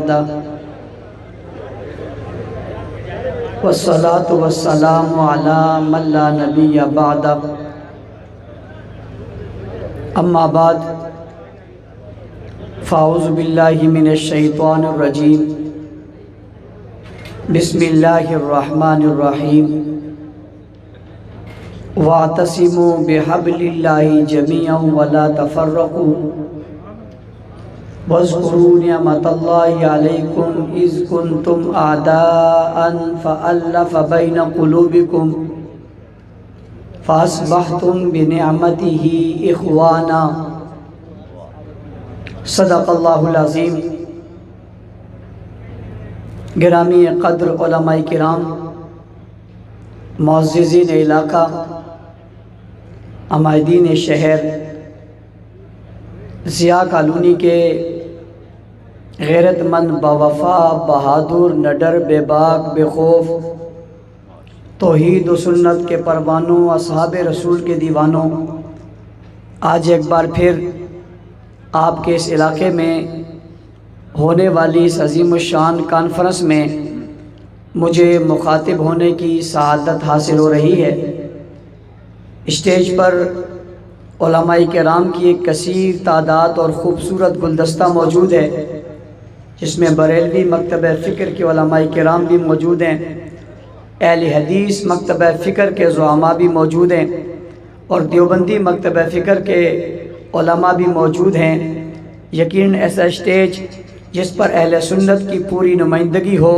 وحدہ والصلاة والسلام علی من لا نبی بعدہ اما بعد فاعوذ باللہ من الشیطان الرجیم بسم اللہ الرحمن الرحیم واعتصموا بحبل اللہ جميعا ولا تفرقوا واذکروا نعمت اللہ علیکم اذ کنتم اعداء فألف بین قلوبکم فاصبحتم بنعمتہ اخوانا صدق اللہ العظیم۔ گرامی قدر علماء کرام، معززین علاقہ، عمائدین شہر، ضیاء کالونی کے غیرت مند، باوفا، بہادر، نڈر، بے باک، بے خوف، توحید و سنت کے پروانوں، اصحاب رسول کے دیوانوں، آج ایک بار پھر آپ کے اس علاقے میں ہونے والی اس عظیم الشان کانفرنس میں مجھے مخاطب ہونے کی سعادت حاصل ہو رہی ہے۔ اسٹیج پر علماء کرام کی ایک کثیر تعداد اور خوبصورت گلدستہ موجود ہے، جس میں بریلوی مکتبہ فکر کے علماء کرام بھی موجود ہیں، اہل حدیث مکتبہ فکر کے زعماء بھی موجود ہیں، اور دیوبندی مکتبہ فکر کے علماء بھی موجود ہیں۔ یقیناً ایسا اسٹیج جس پر اہل سنت کی پوری نمائندگی ہو،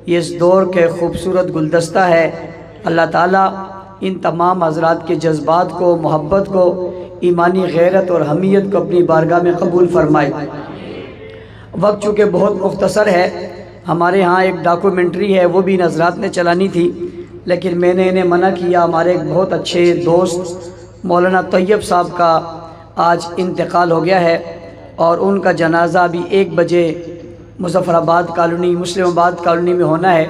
یہ اس دور کے خوبصورت گلدستہ ہے۔ اللہ تعالیٰ ان تمام حضرات کے جذبات کو، محبت کو، ایمانی غیرت اور حمیت کو اپنی بارگاہ میں قبول فرمائے۔ وقت چونکہ بہت مختصر ہے، ہمارے ہاں ایک ڈاکومنٹری ہے، وہ بھی ان حضرات نے چلانی تھی، لیکن میں نے انہیں منع کیا۔ ہمارے ایک بہت اچھے دوست مولانا طیب صاحب کا آج انتقال ہو گیا ہے، اور ان کا جنازہ ابھی 1 بجے مظفر آباد کالونی، مسلم آباد کالونی میں ہونا ہے۔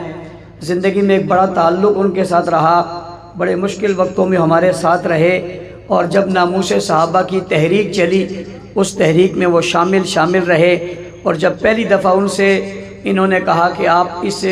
زندگی میں ایک بڑا تعلق ان کے ساتھ رہا، بڑے مشکل وقتوں میں ہمارے ساتھ رہے، اور جب ناموس صحابہ کی تحریک چلی اس تحریک میں وہ شامل رہے، اور جب پہلی دفعہ ان سے انہوں نے کہا کہ آپ اس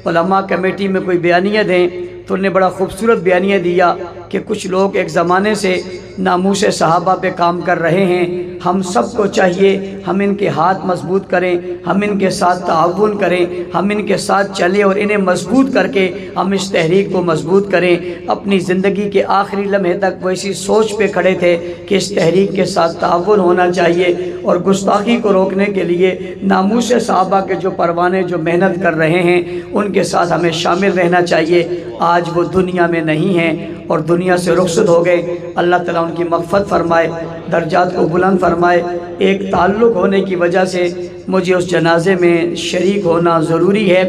علماء کمیٹی میں کوئی بیانیہ دیں، تو انہوں نے بڑا خوبصورت بیانیہ دیا کہ کچھ لوگ ایک زمانے سے ناموس صحابہ پہ کام کر رہے ہیں، ہم سب کو چاہیے ہم ان کے ہاتھ مضبوط کریں، ہم ان کے ساتھ تعاون کریں، ہم ان کے ساتھ چلیں اور انہیں مضبوط کر کے ہم اس تحریک کو مضبوط کریں۔ اپنی زندگی کے آخری لمحے تک وہ اسی سوچ پہ کھڑے تھے کہ اس تحریک کے ساتھ تعاون ہونا چاہیے، اور گستاخی کو روکنے کے لیے ناموس صحابہ کے جو پروانے جو محنت کر رہے ہیں ان کے ساتھ ہمیں شامل رہنا چاہیے۔ آج وہ دنیا میں نہیں ہیں اور دنیا سے رخصت ہو گئے، اللہ تعالیٰ ان کی مغفرت فرمائے، درجات کو بلند فرمائے۔ ایک تعلق ہونے کی وجہ سے مجھے اس جنازے میں شریک ہونا ضروری ہے،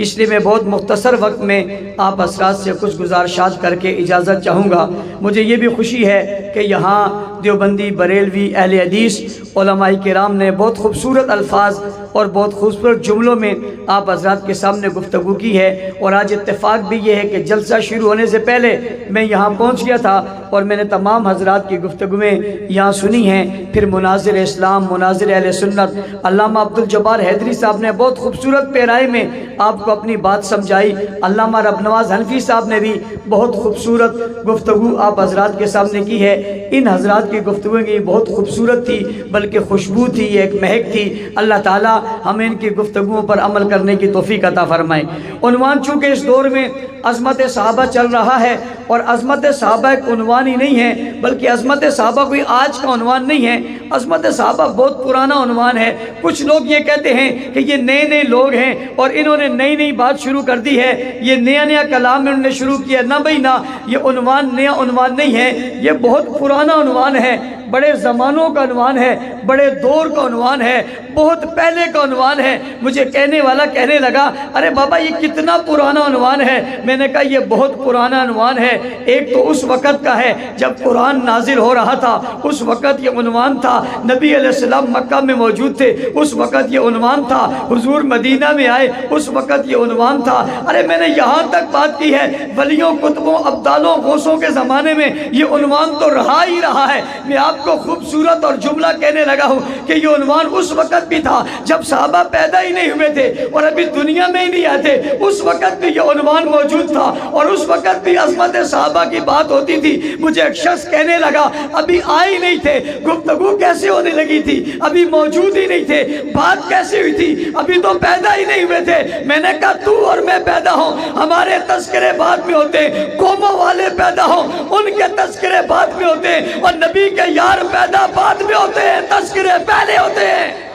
اس لیے میں بہت مختصر وقت میں آپ حضرات سے کچھ گزارشات کر کے اجازت چاہوں گا۔ مجھے یہ بھی خوشی ہے کہ یہاں دیوبندی، بریلوی، اہل حدیث علماء کرام نے بہت خوبصورت الفاظ اور بہت خوبصورت جملوں میں آپ حضرات کے سامنے گفتگو کی ہے، اور آج اتفاق بھی یہ ہے کہ جلسہ شروع ہونے سے پہلے میں یہاں پہنچ گیا تھا اور میں نے تمام حضرات کی گفتگویں یہاں سنی ہیں۔ پھر مناظر اسلام، مناظر اہل سنت علامہ عبدالجبار حیدری صاحب نے بہت خوبصورت پیرائے میں آپ کو اپنی بات سمجھائی، علامہ رب نواز حنفی صاحب نے بھی بہت خوبصورت گفتگو آپ حضرات کے سامنے کی ہے۔ ان حضرات کی گفتگویں کی بہت خوبصورت تھی، بلکہ خوشبو تھی، ایک مہک تھی۔ اللہ تعالیٰ ہمیں ان کی گفتگوؤں پر عمل کرنے کی توفیق عطا فرمائے۔ عنوان چونکہ اس دور میں عظمت صحابہ چل رہا ہے، اور عظمت صحابہ ایک عنوان ہی نہیں ہے، بلکہ عظمت صحابہ کوئی آج کا عنوان نہیں ہے، عظمت صحابہ بہت پرانا عنوان ہے۔ کچھ لوگ یہ کہتے ہیں کہ یہ نئے لوگ ہیں اور انہوں نے نئی بات شروع کر دی ہے، یہ نیا کلام انہوں نے شروع کیا۔ نہ بھائی نہ، یہ عنوان نیا عنوان نہیں ہے، یہ بہت پرانا عنوان ہے، بڑے زمانوں کا عنوان ہے، بڑے دور کا عنوان ہے، بہت پہلے کا عنوان ہے۔ مجھے کہنے والا کہنے لگا، ارے بابا یہ کتنا پرانا عنوان ہے؟ میں نے کہا یہ بہت پرانا عنوان ہے۔ ایک تو اس وقت کا ہے جب قرآن نازل ہو رہا تھا، اس وقت یہ عنوان تھا۔ نبی علیہ السلام مکہ میں موجود تھے، اس وقت یہ عنوان تھا۔ حضور مدینہ میں آئے، اس وقت یہ عنوان تھا۔ ارے میں نے یہاں تک بات کی ہے، ولیوں، کتبوں، ابدالوں، غوثوں کے زمانے میں یہ عنوان تو رہا ہی رہا ہے۔ میں آپ آپ کو خوبصورت اور جملہ کہنے لگا ہوں کہ یہ عنوان اس وقت بھی تھا جب صحابہ پیدا ہی نہیں ہوئے تھے اور ابھی دنیا میں ہی نہیں آئے تھے، اس وقت بھی یہ عنوان موجود تھا اور اس وقت بھی عظمت صحابہ کی بات ہوتی تھی۔ مجھے ایک شخص کہنے لگا ابھی آئے ہی نہیں تھے، گفتگو کیسے ہونے لگی تھی؟ ابھی موجود ہی نہیں تھے، بات کیسے ہوئی تھی؟ ابھی تو پیدا ہی نہیں ہوئے تھے۔ میں نے کہا تو اور میں پیدا ہوں، ہمارے تذکرے بعد میں ہوتے ہیں، قوموں والے پیدا ہوں ان کے تذکرے بعد میں ہوتے ہیں، اور نبی کے یار پیدا بعد میں ہوتے ہیں، تذکرے پہلے ہوتے ہیں۔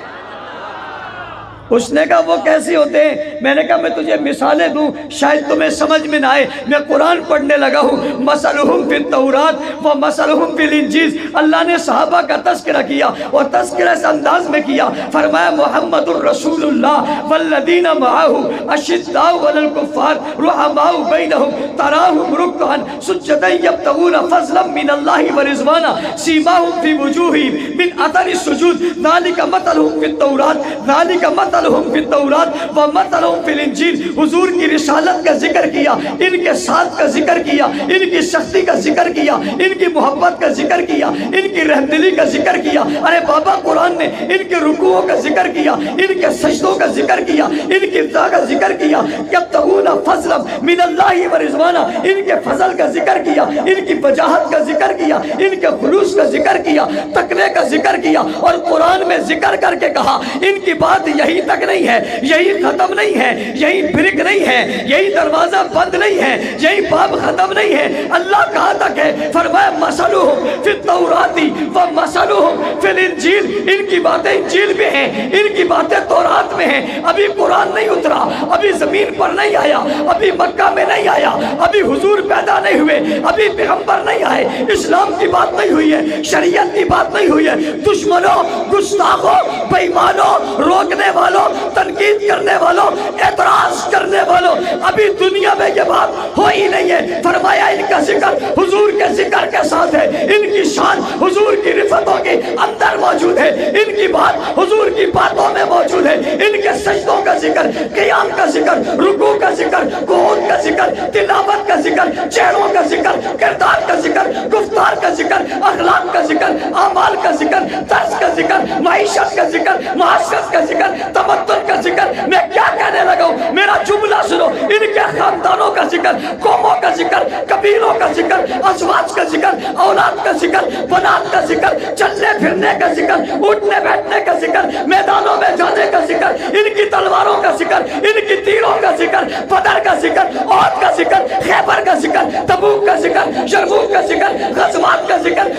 اس نے کہا وہ کیسے ہوتے ہیں؟ میں نے کہا میں تجھے مثالیں دوں شاید تمہیں سمجھ میں نہ آئے۔ میں قرآن پڑھنے لگا ہوں، مثلہم فی التورات و مثلہم فی الانجیل۔ اللہ نے صحابہ کا تذکرہ کیا اور تذکرہ اس انداز میں کیا، فرمایا محمد الرسول اللہ والذین معہ اشداء علی الکفار رحماء بینہم تراہم رکعا سجدا یبتغون فضلا من اللہ ورضوانا سیماہم فی وجوہہم من اثر السجود ذلک مثلہم فی التورات ذلک مثلہم فی التورات و مثلہم فی الانجیل۔ حضور کی رسالت کا ذکر کیا، ان کے ساتھ کا ذکر کیا، ان کی سختی کا ذکر کیا، ان کی محبت کا ذکر کیا، ان کی رحمدلی کا ذکر کیا۔ ارے بابا قرآن نے ان کے رکوعوں کا ذکر کیا، ان کے سجدوں کا ذکر کیا، ان کی رضا کا ذکر کیا، یبتغون فضلا من اللہ ورضوانا، ان کے فضل کا ذکر کیا، ان کی وجاہت کا ذکر کیا، ان کے خلوص کا ذکر کیا، تقوی کا ذکر کیا، اور قرآن میں ذکر کر کے کہا ان کی بات یہی تک نہیں ہے، یہی ختم نہیں ہے، یہی بریک نہیں ہے، یہی دروازہ بند نہیں ہے، یہی باب ختم نہیں ہے۔ اللہ کہاں تک ہے؟ فرمایا مثلہم فی التورات و مثلہم فی الانجیل۔ ان کی باتیں انجیل میں ہیں، ان کی باتیں تورات میں ہیں۔ ابھی قرآن نہیں اترا، ابھی زمین پر نہیں آیا، ابھی مکہ میں نہیں آیا، ابھی حضور پیدا نہیں ہوئے، ابھی پیغمبر نہیں آئے، اسلام کی بات نہیں ہوئی ہے، شریعت کی بات نہیں ہوئی ہے۔ دشمنوں، گستاخوں، بے ایمانوں، روکنے والوں، تنقید کرنے والوں، اعتراض کرنے والوں، ابھی دنیا میں یہ بات ہو ہی نہیں ہے۔ فرمایا ان کا ذکر حضور کے ذکر کے ساتھ ہے، ان کی شان حضور کی رفتوں کے اندر موجود ہے، ان کی بات حضور کی باتوں میں موجود ہے، ان کے سجدوں کا ذکر، قیام کا ذکر، رکوع کا ذکر، قعود کا ذکر، تلاوت کا ذکر، چہروں کا ذکر، کردار کا ذکر، گفتار کا ذکر، اخلاق کا ذکر، اعمال کا ذکر، طرز کا ذکر، معیشت کا ذکر، معاشرت کا ذکر، تمدن کا ذکر۔ میں کیا کہنے لگا ہوں؟ میرا جملہ سنو، ان کے خاندانوں کا ذکر، قوموں کا ذکر، قبیلوں کا ذکر، ازواج کا ذکر، اولاد کا ذکر، بنات کا ذکر، چلنے پھرنے کا ذکر، اٹھنے بیٹھنے کا ذکر، میدانوں میں جانے کا ذکر، ان کی تلواروں کا ذکر، ان کی تیروں کا ذکر، بدر کا ذکر، احد کا ذکر، خیبر کا ذکر، تبوک کا ذکر، یرموک کا ذکر، غزوات کا ذکر،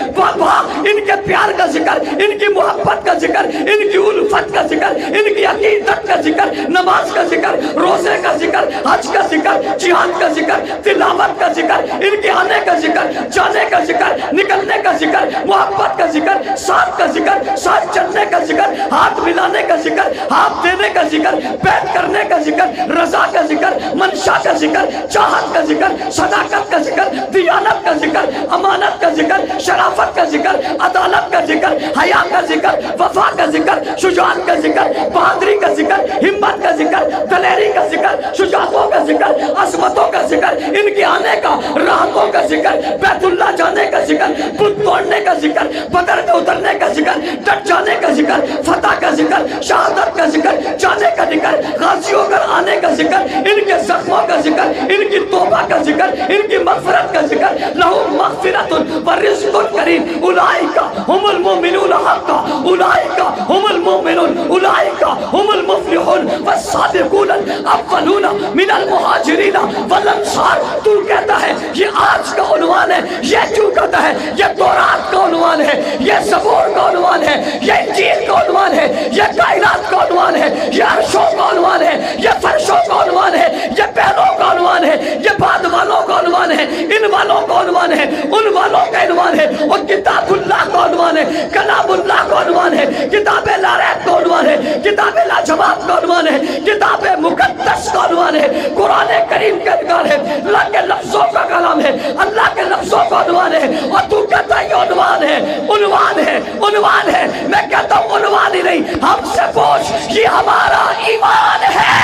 ان کے پیار کا ذکر، ان کی محبت کا ذکر، ان کی الفت کا ذکر، ان کی عقیدت کا ذکر، نماز کا ذکر، روزے کا ذکر، حج کا ذکر، جہاد کا ذکر، تلاوت کا ذکر، ان کے آنے کا ذکر، جانے کا ذکر، نکلنے کا ذکر، محبت کا ذکر، ساتھ کا ذکر، ساتھ چلنے کا ذکر، ہاتھ ملانے کا ذکر، ہاتھ دینے کا ذکر، بیعت کرنے کا ذکر، رضا کا ذکر، منشا کا ذکر، چاہت کا ذکر، صداقت کا ذکر، دیانت کا ذکر، امانت کا ذکر، شرافت کا ذکر، عدالت کا ذکر، حیا کا ذکر، وفا کا ذکر، شجاعت کا ذکر، بہادری کا ذکر، ہمت کا ذکر، دلیری کا ذکر، شجاعتوں کا ذکر، عظمتوں کا ذکر، ان کے آنے کا، راحتوں کا ذکر، بیت اللہ جانے کا ذکر، بت توڑنے کا ذکر، بدر میں اترنے کا ذکر، ڈٹ جانے کا ذکر، فتح کا ذکر، شہادت کا ذکر، جانے کا ذکر، غازیوں کر آنے کا ذکر، ان کے زخموں کا ذکر، ان کی توبہ کا ذکر، ان کی مغفرت کا ذکر۔ لہم مغفرۃ ورزق کریم اولئک هم المؤمنون حقا اولئک هم المؤمنون اولئک هم المفلحون والسابقون الاولون من المہاجرین والانصار۔ تو کہتا ہے یہ آج کا عنوان ہے، یہ کیوں کہتا ہے؟ یہ تورات کا عنوان ہے، یہ زبور کا عنوان ہے، یہ انجیل کا عنوان ہے، یہ کائنات کا عنوان ہے، یہ عرشوں کا عنوان ہے، یہ فرشوں کا عنوان ہے، یہ پہلوں کا عنوان ہے، یہ بعد والوں کا عنوان ہے، ان والوں کا عنوان ہے، ان والوں کا عنوان ہے، اور کتاب اللہ کا عنوان ہے، کلام اللہ کا عنوان ہے، کتاب لا ریب کا عنوان ہے، کتاب لا جماعت کا عنوان ہے، کتاب مقدس کا عنوان ہے، قرآن کریم کا عنوان ہے، اللہ کے لفظوں کا کلام ہے، اللہ کے لفظوں کا عنوان ہے، اور تو کہتا ہے یہ عنوان ہے، عنوان ہے، عنوان ہے۔ میں کہتا ہوں عنوان ہی نہیں، ہم سے پوچھ، یہ ہمارا ایمان ہے۔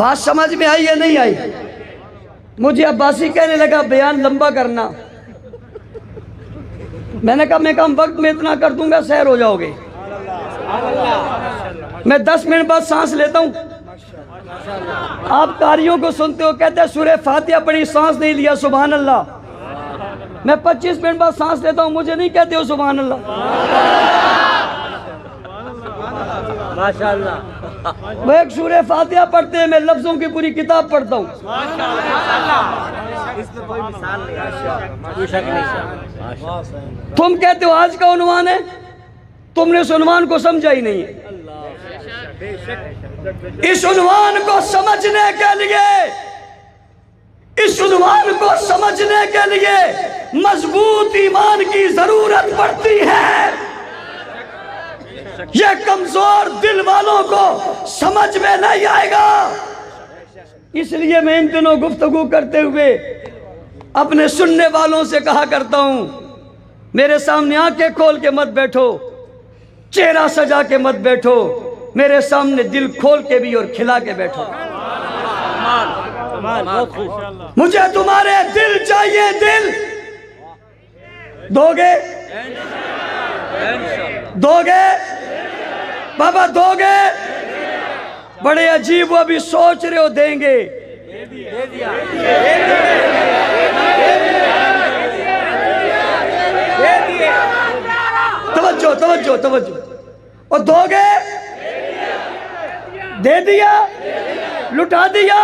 بات سمجھ میں آئی یا نہیں آئی؟ مجھے عباسی کہنے لگا بیان لمبا کرنا. میں نے کہا میں کم وقت میں اتنا کر دوں گا سیر ہو جاؤ گے. میں 10 منٹ بعد سانس لیتا ہوں. آپ قاریوں کو سنتے ہو کہتے ہیں سورہ فاتحہ پڑھی سانس نہیں لیا سبحان اللہ. میں 25 منٹ بعد سانس لیتا ہوں مجھے نہیں کہتے ہو سبحان اللہ. وہ ایک سورہ فاتحہ پڑھتے ہیں میں لفظوں کی پوری کتاب پڑھتا ہوں. تم کہتے ہو آج کا عنوان ہے, تم نے اس عنوان کو سمجھا ہی نہیں ہے. اس عنوان کو سمجھنے کے لیے مضبوط ایمان کی ضرورت پڑتی ہے. یہ کمزور دل والوں کو سمجھ میں نہیں آئے گا. اس لیے میں ان دنوں گفتگو کرتے ہوئے اپنے سننے والوں سے کہا کرتا ہوں میرے سامنے آنکھیں کھول کے مت بیٹھو, چہرہ سجا کے مت بیٹھو, میرے سامنے دل کھول کے بھی اور کھلا کے بیٹھو. مجھے تمہارے دل چاہیے. دل دو گے بابا دو گے؟ بڑے عجیب, وہ ابھی سوچ رہے ہو دیں گے. توجہ اور دو گے؟ دے دیا, لٹا دیا,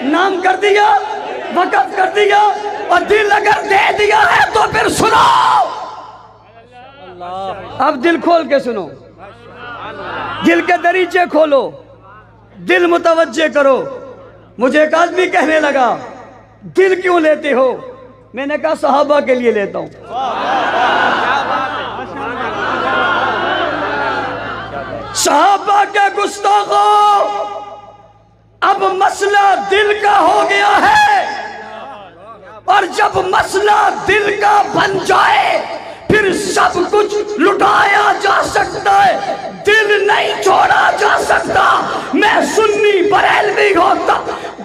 نام کر دیا, وقف کر دیا. اور دل اگر دے دیا ہے تو پھر سنو. اب دل کھول کے سنو, دل کے دریچے کھولو, دل متوجہ کرو. مجھے ایک آدمی کہنے لگا دل کیوں لیتے ہو؟ میں نے کہا صحابہ کے لیے لیتا ہوں. صحابہ کے گستاخوں, اب مسئلہ دل کا ہو گیا ہے, اور جب مسئلہ دل کا بن جائے پھر سب کچھ لٹایا جا سکتا ہے, دل نہیں چھوڑا جا سکتا. میں سنی بریلوی ہوتا,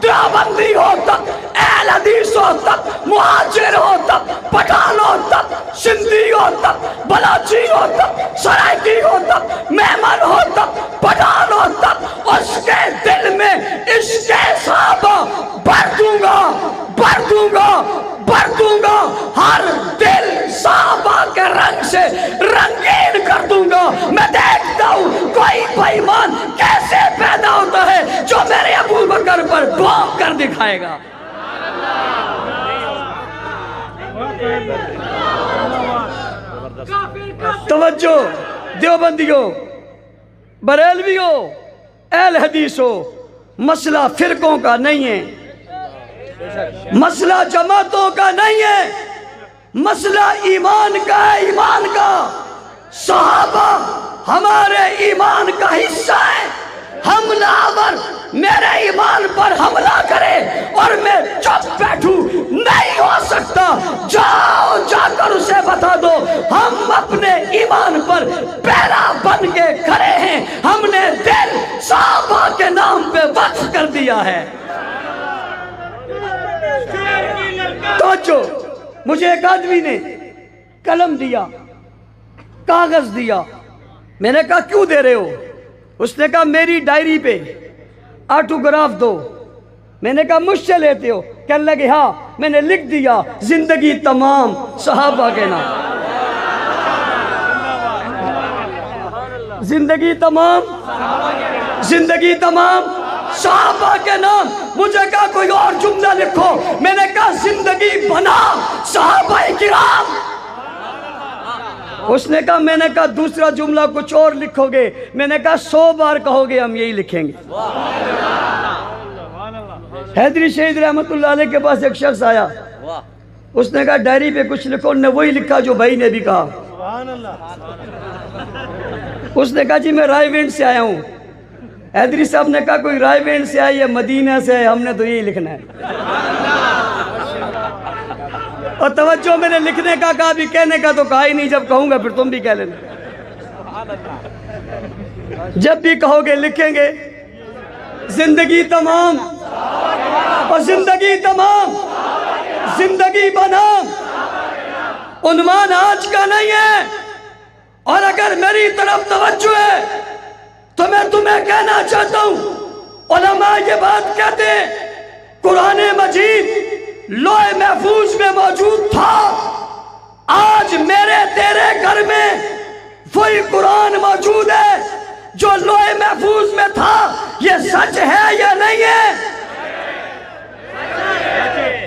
دیوبندی ہوتا, اہل حدیث ہوتا, مہاجر ہوتا, پٹھان ہوتا, سندھی ہوتا, بلاچی ہوتا, سرائکی ہوتا, مہمان ہوتا, پٹھان ہوتا, اس کے دل میں عشق صحابہ بھر دوں گا. ہر دل صحابہ کے رنگ سے رنگین کر دوں گا. میں دیکھتا ہوں کوئی بے ایمان کیسے پیدا ہوتا ہے جو میرے ابو بکر پر بھونک کر دکھائے گا. توجہ دیوبندیوں, بریلویوں, اہل حدیثوں, مسئلہ فرقوں کا نہیں ہے, مسئلہ جماعتوں کا نہیں ہے, مسئلہ ایمان کا ہے. ایمان کا صحابہ ہمارے ایمان کا حصہ ہے. حملہ آور میرے ایمان پر حملہ کرے اور میں چپ بیٹھوں نہیں ہو سکتا. جاؤ جا کر اسے بتا دو ہم اپنے ایمان پر پہرا بن کے کھڑے ہیں. ہم نے دل صحابہ کے نام پہ وقف کر دیا ہے. توجہ, مجھے ایک آدمی نے قلم دیا, کاغذ دیا. میں نے کہا کیوں دے رہے ہو؟ اس نے کہا میری ڈائری پہ آٹوگراف دو. میں نے کہا مجھ سے لیتے ہو؟ کہنے لگے ہاں. میں نے لکھ دیا زندگی تمام صحابہ کے نام. زندگی تمام صحابہ کے نام. مجھے کہا کوئی اور جملہ لکھو. میں نے کہا زندگی بنا صحابہ کرام. اس نے کہا, میں نے کہا دوسرا جملہ کچھ اور لکھو گے. میں نے کہا 100 بار کہو گے ہم یہی لکھیں گے. حیدری شہید رحمت اللہ علیہ کے پاس ایک شخص آیا, اس نے کہا ڈائری پہ کچھ لکھو. نے وہی لکھا جو بھائی نے بھی کہا. اس نے کہا جی میں رائے وینڈ سے آیا ہوں. حیدری صاحب نے کہا کوئی رائے وینڈ سے آئی ہے مدینہ سے ہے, ہم نے تو یہی لکھنا ہے. اور توجہ, میں نے لکھنے کا کہا بھی کہنے کا تو کہا ہی نہیں. جب کہوں گا پھر تم بھی کہہ لینا. جب بھی کہو گے لکھیں گے. زندگی تمام اور زندگی تمام زندگی بنام عنوان آج کا نہیں ہے. اور اگر میری طرف توجہ ہے تو میں تمہیں کہنا چاہتا ہوں، علماء یہ بات کہتے ہیں قرآن مجید لوح محفوظ میں موجود تھا. آج میرے تیرے گھر میں وہی قرآن موجود ہے جو لوح محفوظ میں تھا. یہ سچ ہے یا نہیں ہے؟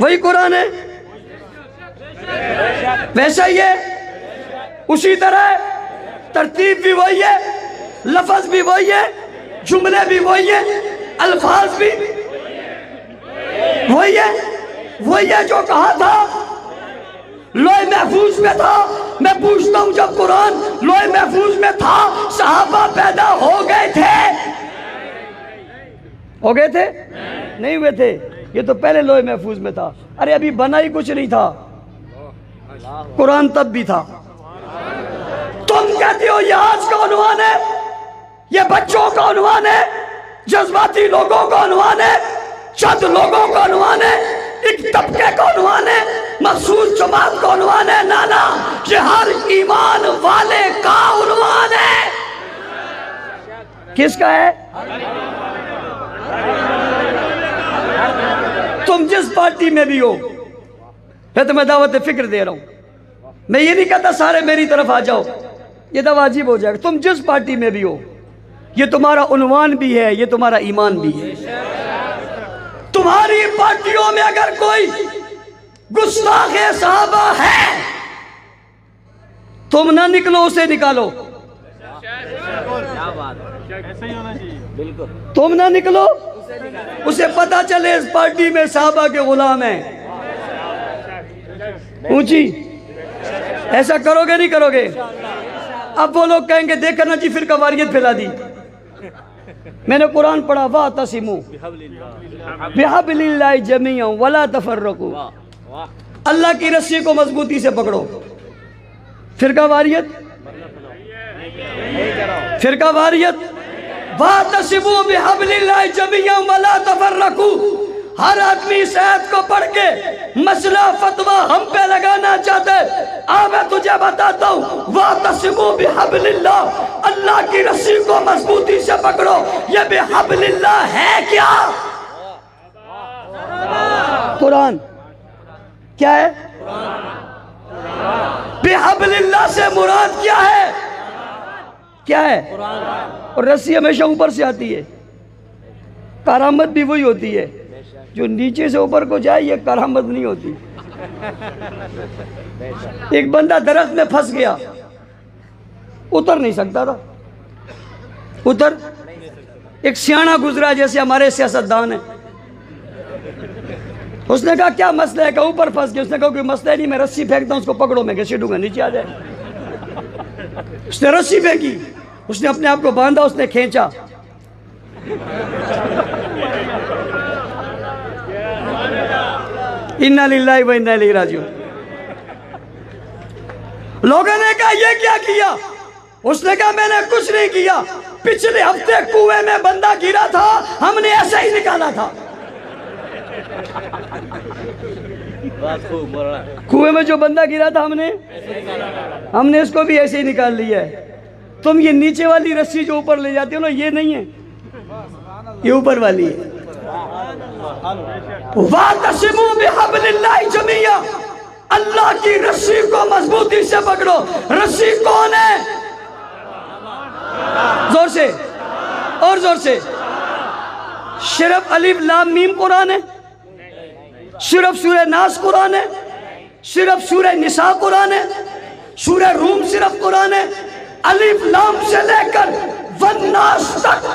وہی قرآن ہے، ویسا ہی ہے، اسی طرح ترتیب بھی وہی ہے، لفظ بھی وہی ہے، جملے بھی وہی ہیں، الفاظ بھی وہی ہے جو کہا تھا لوح محفوظ میں تھا. میں پوچھتا ہوں جب قرآن لوح محفوظ میں تھا صحابہ پیدا ہو گئے تھے؟ ہو گئے تھے؟ نہیں ہوئے تھے. یہ تو پہلے لوح محفوظ میں تھا. ارے ابھی بنا ہی کچھ نہیں تھا، قرآن تب بھی تھا. تم کہتے ہو یہ آج کا عنوان ہے، یہ بچوں کا عنوان ہے، جذباتی لوگوں کا عنوان ہے، چند لوگوں کا عنوان ہے، ایک طبقے کا عنوان ہے، مخصوص جماعت کا عنوان ہے. نانا، یہ ہر ایمان والے کا عنوان ہے. کس کا ہے؟ تم جس پارٹی میں بھی ہو، میں تمہیں دعوت فکر دے رہا ہوں. میں یہ نہیں کہتا سارے میری طرف آ جاؤ، یہ تو واجب ہو جائے گا. تم جس پارٹی میں بھی ہو، یہ تمہارا عنوان بھی ہے، یہ تمہارا ایمان بھی ہے. تمہاری پارٹیوں میں اگر کوئی گستاخ صحابہ ہے، تم نہ نکلو، اسے نکالو. تم نہ نکلو، اسے پتا چلے اس پارٹی میں صحابہ کے غلام ہیں. اونچی ایسا کرو گے نہیں کرو گے؟ اب وہ لوگ کہیں گے دیکھا نا جی فرقہ واریت پھیلا دی. میں نے قرآن پڑھا وَاعْتَصِمُوا بِحَبْلِ اللَّهِ جَمِيعًا وَلَا تَفَرَّقُوا. اللہ کی رسی کو مضبوطی سے پکڑو. فرقہ واریت وَاعْتَصِمُوا بِحَبْلِ اللَّهِ جَمِيعًا وَلَا تَفَرَّقُوا. ہر آدمی اس آیت کو پڑھ کے مسئلہ فتویٰ ہم پہ لگانا چاہتے. میں تجھے بتاتا ہوں وَاعْتَصِمُوا بِحَبْلِ اللَّهِ، اللہ کی رسی کو مضبوطی سے پکڑو. یہ بِحَبْلِ اللَّهِ ہے کیا؟ قرآن کیا ہے؟ بِحَبْلِ اللَّهِ سے مراد کیا ہے؟ کیا ہے؟ اور رسی ہمیشہ اوپر سے آتی ہے. کرامت بھی وہی ہوتی ہے، جو نیچے سے اوپر کو جائے یہ کرامت نہیں ہوتی. ایک بندہ درخت میں پھنس گیا، اتر نہیں سکتا تھا. ایک سیاںا گزرا جیسے ہمارے سیاستدان ہیں. اس نے کہا کیا مسئلہ ہے؟ کہ اوپر پھنس گیا. اس نے کہا کوئی مسئلہ نہیں، میں رسی پھینکتا ہوں، اس کو پکڑو، میں گھسیٹوں گا، نیچے آ جائے. اس نے رسی پھینکی، اس نے اپنے آپ کو باندھا، اس نے کھینچا. اِنَّا لِلَّهِ وَإِنَّا إِلَيْهِ رَاجِعُونَ. لوگوں نے کہا یہ کیا کیا؟ اس نے کہا میں نے کچھ نہیں کیا، پچھلے ہفتے کنویں میں بندہ گرا تھا، ہم نے ایسا ہی نکالا تھا. کنویں میں جو بندہ گرا تھا ہم نے اس کو بھی ایسے ہی نکال لیا ہے. تم یہ نیچے والی رسی جو اوپر لے جاتے ہو نا، یہ نہیں ہے، یہ اوپر والی ہے. وَاعْتَصِمُوا بِحَبْلِ اللَّهِ جَمِيعًا، اللہ کی رسی کو مضبوطی سے پکڑو. رسی کون ہے؟ زور سے اور زور سے. صرف الف لام میم قرآن ہے؟ صرف سورہ ناس قرآن ہے؟ صرف سورہ نساء قرآن ہے؟ سورہ روم صرف قرآن ہے؟ الف لام سے لے کر والناس تک،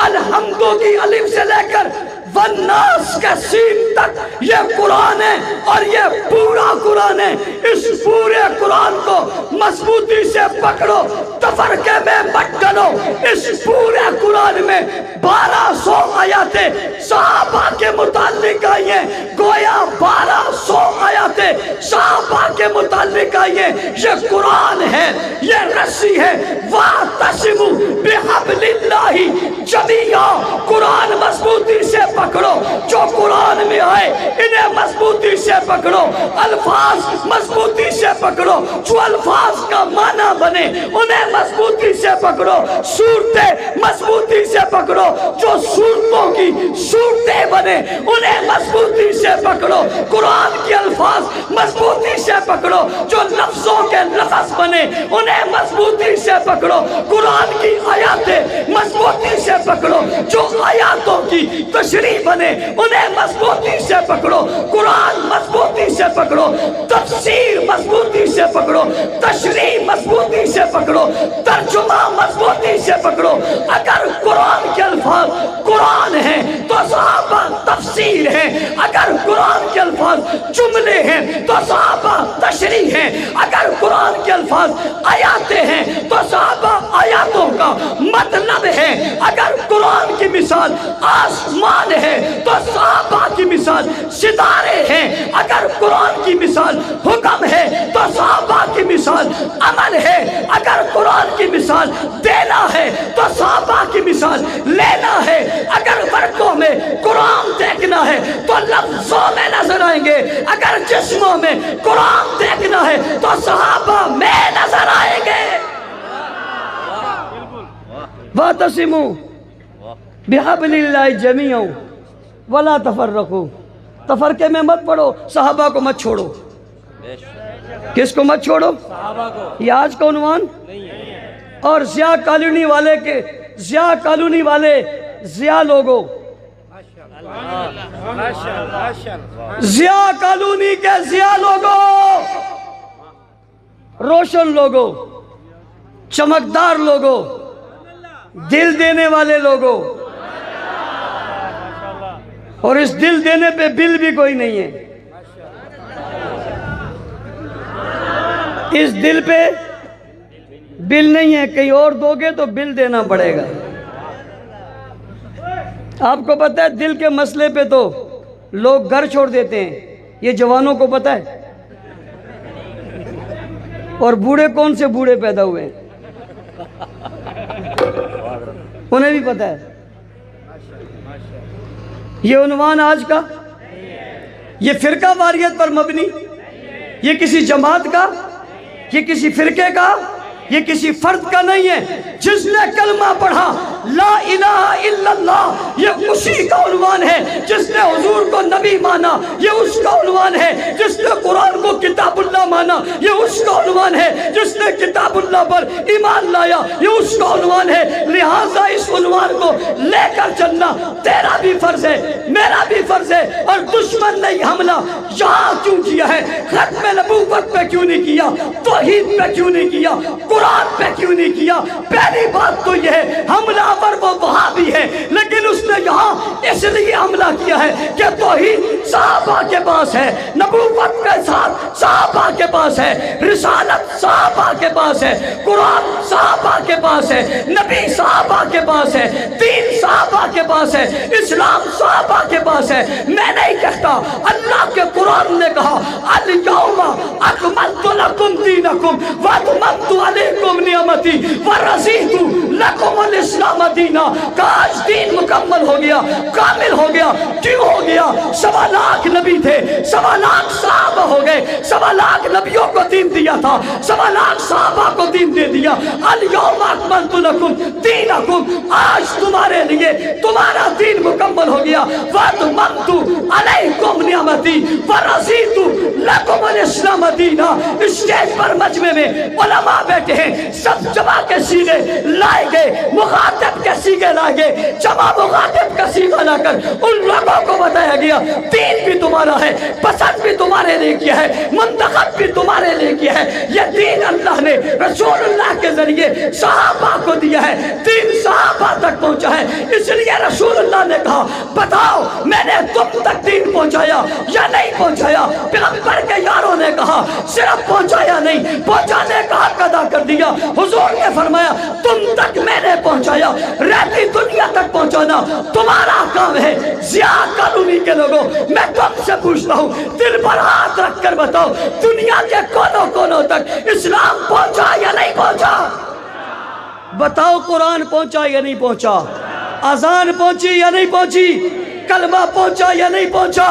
الحمد کی الف سے لے کر والناس کف کے سین تک یہ قرآن ہے اور یہ پورا قرآن ہے۔ اس پورے قرآن کو مضبوطی سے پکڑو، تفرقے میں مت ڈلو۔ اس پورے قرآن میں 1200 آیاتیں صحابہ کے متعلق آئی ہیں، گویا 1200 آیاتیں صحابہ کے متعلق آئی ہیں۔ یہ قرآن ہے، یہ رسی ہے۔ وَاعْتَصِمُوا بِحَبْلِ اللَّهِ جَمِيعًا، قرآن مضبوطی سے پکڑو۔ جو قرآن میں آئے انہیں مضبوطی سے پکڑو، الفاظ مضبوطی سے پکڑو، جو الفاظ کا معنی بنے انہیں مضبوطی سے پکڑو، صورتیں مضبوطی سے پکڑو، جو صورتوں کی صورتیں بنے انہیں مضبوطی سے پکڑو، قرآن کے الفاظ مضبوطی سے پکڑو، جو لفظوں کے لفظ بنے انہیں مضبوطی سے پکڑو، قرآن کی آیاتیں مضبوطی سے پکڑو، جو آیاتوں کی تشریح بنے انہیں مضبوطی سے پکڑو، قرآن مضبوطی سے پکڑو، تفسیر مضبوطی سے پکڑو، تشریح مضبوطی سے پکڑو، ترجمہ مضبوطی سے پکڑو۔ اگر قرآن کے الفاظ قرآن ہیں تو صحابہ تفسیر ہیں، اگر قرآن کے الفاظ جملے ہیں تو صحابہ تشریح ہیں، اگر قرآن کے الفاظ آیاتیں ہیں تو صحابہ آیاتوں کا مطلب ہے، اگر قرآن کی مثال آسمان ہے تو صحابہ کی مثال ستارے ہیں، اگر قرآن کی مثال حکم ہے تو صحابہ کی مثال عمل ہے، اگر قرآن کی مثال دینا ہے تو صحابہ کی مثال لینا ہے، اگر ورقوں میں قرآن دیکھنا ہے تو لفظوں میں نظر آئیں گے، اگر جسموں میں قرآن دیکھنا ہے تو صحابہ میں نظر آئیں گے۔ وَاعْتَصِمُوا بِحَبْلِ اللَّهِ جَمِيعًا وَلَا تَفَرَّقُوا، تفرقے میں مت پڑو، صحابہ کو مت چھوڑو۔ کس کو مت چھوڑو؟ صحابہ کو۔ یہ آج کا عنوان اور ضیاء کالونی والے کے ضیاء کالونی والے ضیاء لوگوں، ضیاء کالونی کے ضیاء لوگوں، روشن لوگوں، چمکدار لوگوں، دل دینے والے لوگوں، اور اس دل دینے پہ بل بھی کوئی نہیں ہے، اس دل پہ بل نہیں ہے، کہیں اور دو گے تو بل دینا پڑے گا۔ آپ کو پتہ ہے دل کے مسئلے پہ تو لوگ گھر چھوڑ دیتے ہیں، یہ جوانوں کو پتہ ہے، اور بوڑھے کون سے بوڑھے پیدا ہوئے ہیں انہیں بھی پتہ ہے۔ یہ عنوان آج کا، یہ فرقہ واریت پر مبنی، یہ کسی جماعت کا، یہ کسی فرقے کا، یہ کسی فرد کا نہیں ہے۔ جس نے کلمہ پڑھا لا الہ الا اللہ، یہ اسی کا عنوان ہے۔ جس نے حضور کو نبی مانا یہ اس کا عنوان ہے۔ جس نے قرآن کو کتاب اللہ مانا یہ اس کا عنوان ہے۔ جس نے کتاب اللہ پر ایمان لایا یہ اس کا عنوان ہے۔ لہٰذا اس عنوان کو لے کر چلنا تیرا بھی فرض ہے، میرا بھی فرض ہے۔ اور دشمن نے یہ حملہ یہاں کیوں کیا ہے؟ ختم نبوت پہ کیوں نہیں کیا؟ توحید پہ کیوں نہیں کیا؟ قرآن پہ کیوں نہیں کیا؟ پہلی بات تو یہ ہے حملہ آور وہ وہاں بھی ہے، لیکن اس نے یہاں اس لیے حملہ کیا ہے کہ توحید صحابہ کے پاس ہے، نبوت کے ساتھ صحابہ کے پاس ہے، رسالت صحابہ کے پاس ہے، قرآن صحابہ کے پاس ہے، نبی صحابہ کے پاس ہے، دین صحابہ کے پاس ہے، اسلام صحابہ کے پاس ہے۔ میں نہیں کہتا، اللہ کے قرآن نے کہا الیوم اکملت لکم دینکم واتممت علیکم نعمتی ورضیت لکم الاسلام دینا۔ کاش دین مکمل ہو گیا، کامل ہو گیا۔ کیوں ہو گیا؟ 1.25 لاکھ نبی تھے، 1.25 لاکھ صحابہ ہو گئے، 1.25 لاکھ نبیوں کو دین دیا تھا، 1.25 لاکھ صحابہ کو دین دے دیا۔ الیوم اکملت لکم دینکم، آج تمہارے لیے تمہارا دین مکمل ہو گیا۔ واتممت علیکم لکم نعمتی ورضیت لکم الاسلام دینا۔ اسٹیج پر مجمع میں علماء بیٹھے ہیں، سب جمع کے سیغے لائے گئے، مخاطب کے سیغے لائے گئے، جمع مخاطب کا سیغہ لا کر ان لوگوں کو بتایا گیا دین بھی تمہارا ہے، پسند بھی تمہارے لئے کیا ہے، منتخب بھی تمہارے لئے کیا ہے۔ یہ دین اللہ نے رسول اللہ کے ذریعے صحابہ کو دیا ہے، دین صحابہ تک پہنچا ہے۔ اس لیے رسول اللہ نے کہا بتاؤ میں نے تم تک دین پہنچایا یا نہیں پہنچایا؟ پیغمبر کے یاروں نے کہا صرف پہنچایا نہیں، پہنچانے کا حق ادا کر دیا۔ حضور نے فرمایا تم تک میں نے پہنچایا، رہتی دنیا تک پہنچانا تمہارا کام ہے۔ ضیاء کالونی کے لوگوں میں تم سے پوچھتا ہوں، دل پر ہاتھ رکھ کر بتاؤ دنیا کے کونوں کونوں تک اسلام پہنچا یا نہیں پہنچا؟ بتاؤ قرآن پہنچا یا نہیں پہنچا؟ اذان پہنچی یا نہیں پہنچی؟ کلمہ پہنچا یا نہیں پہنچا؟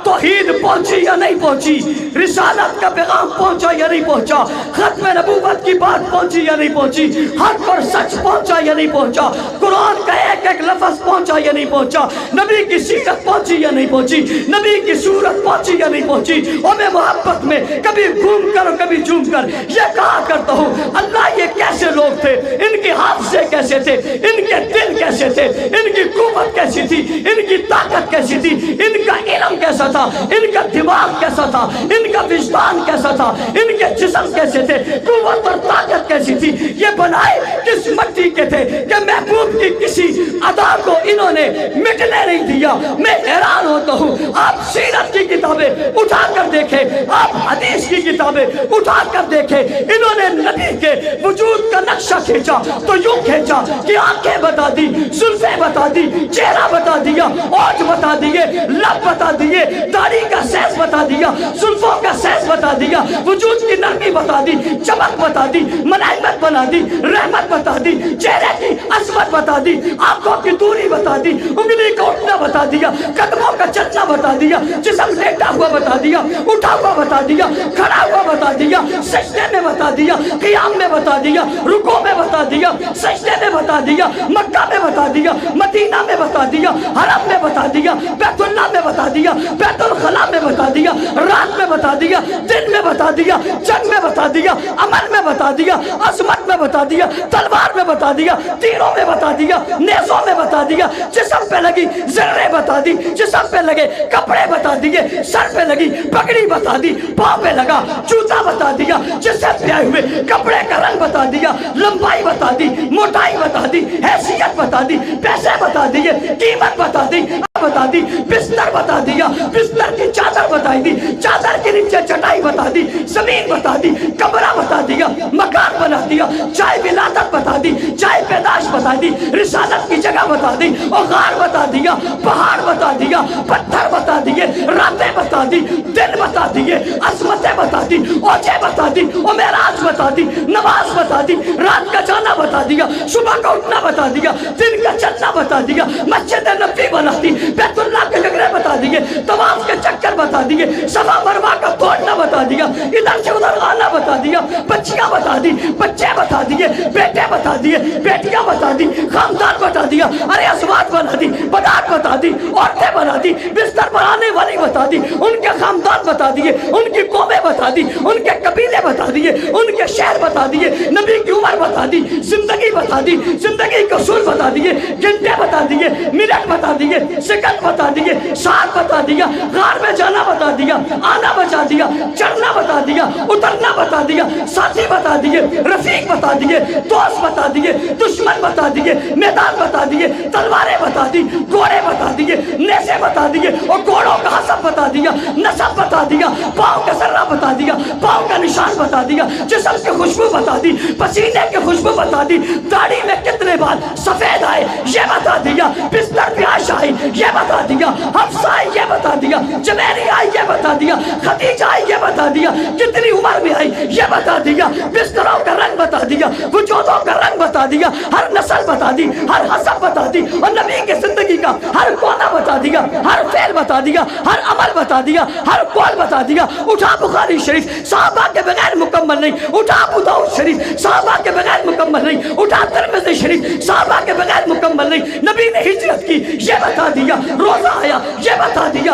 توحید پہنچی یا نہیں پہنچی؟ رسالت کا پیغام پہنچا یا نہیں پہنچا؟ ختم نبوت کی بات پہنچی یا نہیں پہنچی؟ حق اور سچ پہنچا یا نہیں پہنچا؟ قرآن کا ایک ایک لفظ پہنچا یا نہیں پہنچا؟ نبی کی سیرت پہنچی یا نہیں پہنچی؟ نبی کی صورت پہنچی یا نہیں پہنچی؟ اور میں محبت میں کبھی گھوم کر اور کبھی جھوم کر یہ کہا کرتا ہوں اللہ یہ کیسے لوگ تھے، ان کے حافظے کیسے تھے، ان کے دل کیسے تھے، ان کی قوت کیسی تھی، ان کی طاقت کیسی تھی، ان کا علم کیسا تھا، ان کا دماغ کیسا تھا، ان کا وجدان کیسا تھا، ان کے جسم کیسے تھے، قوت اور طاقت کیسی تھی، یہ بنائے کس مٹی کے تھے کہ محبوب کی کسی ادا کو انہوں نے مٹنے نہیں دیا۔ میں حیران ہوتا ہوں، آپ سیرت کی کتابیں اٹھا کر دیکھیں، آپ حدیث کی کتابیں اٹھا کر دیکھیں، انہوں نے نبی کے وجود کا نقشہ کھینچا تو یوں کھینچا کہ آنکھیں بتا دی، زلفیں بتا دی، چہرہ بتا دیا، اوج بتا دیے، لب بتا دیے، داڑھی کا سیز بتا دیا، زلفوں کا سیز بتا دیا، وجود کی نرمی بتا دی، چمک بتا دی، ملائمت بنا دی، رحمت بتا دی، چہرے کی عظمت بتا دی، آنکھوں کی دوری بتا دی، انگلی کا اٹھنا بتا دیا، قدموں کا چلنا بتا دیا، جسم لیٹا ہوا بتا دیا، اٹھا ہوا بتا دیا، کھڑا ہوا بتا دیا، سجدے میں بتا دیا، قیام میں بتا دیا، رکوع میں بتا دیا، سجدے میں بتا دیا، مکہ میں بتا دیا، مدینہ میں بتا دیا، حرم میں بتا دیا، بیت اللہ میں بتا دیا، بیت الخلاء میں بتا دیا، رات میں بتا دیا، دن میں بتا دیا، جنگ میں بتا دیا، عمل میں بتا دیا، عظمت میں بتا دیا، تلوار میں بتا دیا، تیروں میں بتا دیا، نیزوں میں بتا دیا، جسم پہ لگی ذرے بتا دی، جسم پہ لگے کپڑے بتا دیے، سر پہ لگی پگڑی بتا دی، پاؤں پہ لگا جوتا بتا دیا، جسم پہ آئے ہوئے کپڑے کا رنگ بتا دیا، لمبائی بتا دی، موٹائی بتا دی، حیثیت بتا دی، پیسے بتا دیے، قیمت بتا دی، بتا دی، بستر بتا دیا، بستر کی چادر بتائی دی، چادر کے نیچے چٹائی بتا دی، زمین بتا دی، کمرہ بتا دیا، مکان بنا دیا، چائے ولادت بتا دی، چائے پیدائش بتا دی، رسالت کی جگہ بتا دی، اور غار بتا دیا، پہاڑ بتا دیا، پتھر بتا دیے، راتیں بتا دی، دن بتا دیے، عظمتیں بتا دی، اوجے بتا دی، اور معراج بتا دی، نماز بتا دی، رات کا جانا بتا دیا، صبح کا اٹھنا بتا دیا، دن کا چلنا بتا دیا، مسجد نبوی بنا دی، بیت اللہ کے جگرے بتا دیے، طواف کے چکر بتا دیے، صفا مروا کا توڑنا بتا دیا، ادھر سے ادھر آنا بتا دیا، بچیاں بتا دی، بچے بتا دیے، بیٹے بتا دیے، بیٹیاں بتا دی، خاندان بتا دیا، ارے ازواج بنا دی، بنات بتا دی، عورتیں بنا دی، بستر پر آنے والی بتا دی، ان کے خاندان بتا دیے، ان کی قومیں بتا دی، ان کے قبیلے بتا دیے، ان کے شہر بتا دیے، نبی کی عمر بتا دی، زندگی بتا دی، زندگی کے اصول بتا دیے، گھنٹے بتا دیے، منٹ بتا دیے، سیکنڈ بتا دیے، ساتھ بتا دیا، غار میں جانا بتا دیا، آنا بتا دیا، چڑھنا بتا دیا، اترنا بتا دیا، ساتھی بتا دیے، رفیق بتا دیے، دوست بتا دیے، دشمن بتا دیے، میدان بتا دیے، تلواریں بتا دی، گھوڑے بتا دیے، نیزے بتا دیے، اور گھوڑوں کا حسب بتا دیا، نسب بتا دیا، پاؤں کا ذرہ بتا دیا، پاؤں کا نشان بتا دیا، جسم کی خوشبو بتا دی، پسینے کی خوشبو بتا دی، داڑھی میں کتنے بار سفید آئے یہ بتا دیا، بستر پہ عائشہ آئی یہ بتا دیا، حفصہ آئی یہ بتا دیا، جمیری آئی یہ بتا دیا، خدیجہ آئی یہ بتا دیا، کتنی عمر میں آئی یہ بتا دیا، بستروں کا رنگ بتا دیا، وجودوں کا رنگ بتا دیا، ہر نسل بتا دی، ہر حسب بتا دی، اور نبی کی زندگی کا ہر کونا بتا دیا، ہر فعل بتا دیا، ہر عمل بتا دیا، ہر قول بتا دیا۔ اٹھا بخاری شریف صحابہ کے بغیر مکمل نہیں، اٹھا ابو داؤد شریف صحابہ کے بغیر مکمل نہیں، اٹھا ترمذی شریف صحابہ کے بغیر مکمل نہیں۔ نبی نے ہجرت کی یہ بتا دیا، روزہ آیا یہ بتا دیا،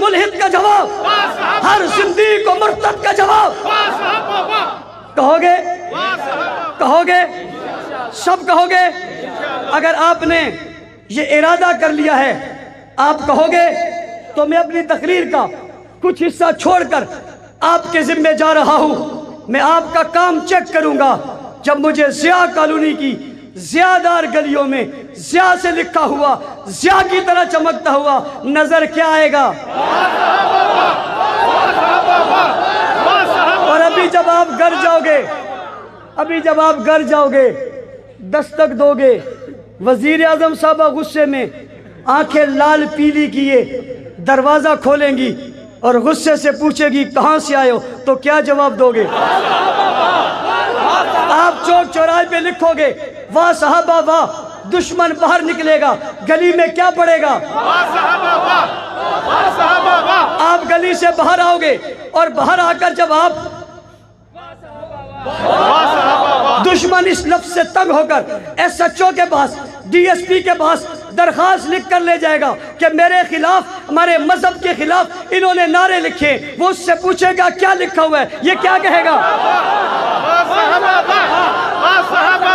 ملحد کا جواب، واہ صاحب، ہر زندیق و مرتد کا جواب واہ صاحب، واہ کہو گے؟ واہ صاحب، کہو گے؟ سب کہو گے؟ اگر آپ نے یہ ارادہ کر لیا ہے آپ کہو گے تو میں اپنی تقریر کا کچھ حصہ چھوڑ کر آپ کے ذمہ جا رہا ہوں۔ میں آپ کا کام چیک کروں گا، جب مجھے ضیاء کالونی کی ضیاء دار گلیوں میں ضیاء سے لکھا ہوا ضیاء کی طرح چمکتا ہوا نظر کیا آئے گا؟ اور ابھی جب آپ گھر جاؤ گے دستک دو گے، وزیر اعظم صاحبہ غصے میں آنکھیں لال پیلی کیے دروازہ کھولیں گی اور غصے سے پوچھے گی کہاں سے آئے ہو، تو کیا جواب دو گے؟ آپ چوک چوراہے پہ لکھو گے واہ صحابہ واہ، دشمن باہر نکلے گا، گلی میں کیا پڑے گا؟ آپ گلی سے باہر آؤ گے اور باہر آ کر جب آپ دشمن اس لفظ سے تنگ ہو کر ایس ایچ او کے پاس ڈی ایس پی کے پاس درخواست لکھ کر لے جائے گا کہ میرے خلاف، ہمارے مذہب کے خلاف انہوں نے نعرے لکھے، وہ اس سے پوچھے گا کیا لکھا ہوا ہے، یہ کیا کہے گا؟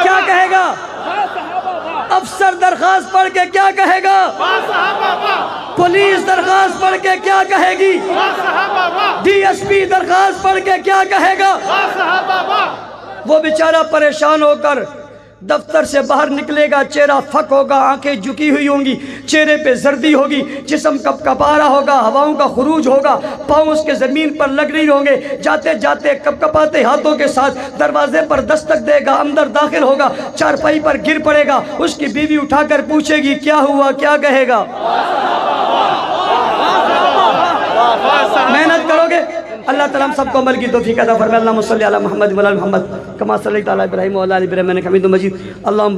کیا کہے گا؟ افسر درخواست پڑھ کے کیا کہے گا؟ پولیس درخواست پڑھ کے کیا کہے گی؟ ڈی ایس پی درخواست پڑھ کے کیا کہے گا؟ وہ بیچارہ پریشان ہو کر دفتر سے باہر نکلے گا، چہرہ پھک ہوگا، آنکھیں جھکی ہوئی ہوں گی، چہرے پہ زردی ہوگی، جسم کپ کپا رہا ہوگا، ہواؤں کا خروج ہوگا، پاؤں اس کے زمین پر لگ نہیں ہوں گے، جاتے جاتے کپ کپاتے ہاتھوں کے ساتھ دروازے پر دستک دے گا، اندر داخل ہوگا، چارپائی پر گر پڑے گا، اس کی بیوی اٹھا کر پوچھے گی کیا ہوا، کیا کہے گا؟ محنت کرو گے، اللہ تعالیٰ ہم سب کو عمل کی توفیق عطا فرمائے۔ اللہم صلی علی محمد و علی محمد کما صلیت علی ابراہیم و علی ابراہیم انک حمید مجید۔ اللہم